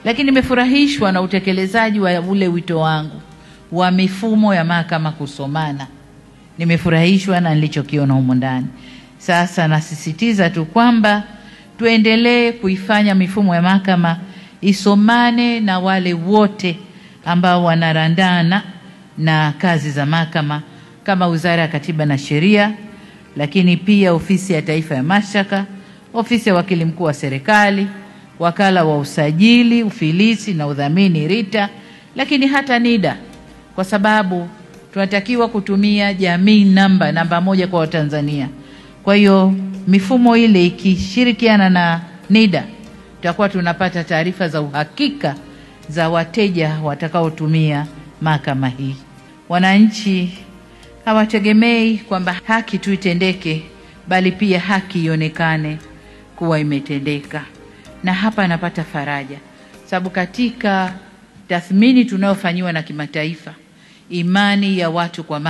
Lakini nimefurahishwa na utekelezaji wa ule wito wangu wa mifumo ya mahakama kusomana. Nimefurahishwa na nilichokiona humo ndani. Sasa nasisitiza tu kwamba tuendelee kuifanya mifumo ya mahakama isomane na wale wote ambao wanarandana na kazi za mahakama, kama Wizara ya Katiba na Sheria, lakini pia Ofisi ya Taifa ya Mashtaka, Ofisi ya Wakili Mkuu wa Serikali, Wakala wa Usajili, Ufilisi na Udhamini RITA, lakini hata NIDA, kwa sababu tunatakiwa kutumia jamii namba moja kwa Watanzania. Kwa hiyo mifumo ile ikishirikiana na NIDA, tutakuwa tunapata taarifa za uhakika za wateja watakaotumia mahakama hii. Wananchi hawategemei kwamba haki tu itendeke, bali pia haki ionekane kuwa imetendeka. Na hapa napata faraja, sababu katika tathmini tunayofanyiwa na kimataifa, imani ya watu kwa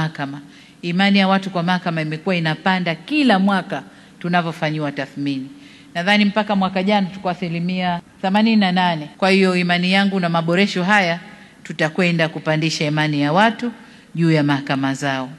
mahakama imekuwa inapanda kila mwaka tunavyofanyiwa tathmini. Nadhani mpaka mwaka jana tulikuwa 88%. Kwa hiyo imani yangu na maboresho haya tutakwenda kupandisha imani ya watu juu ya mahakama zao.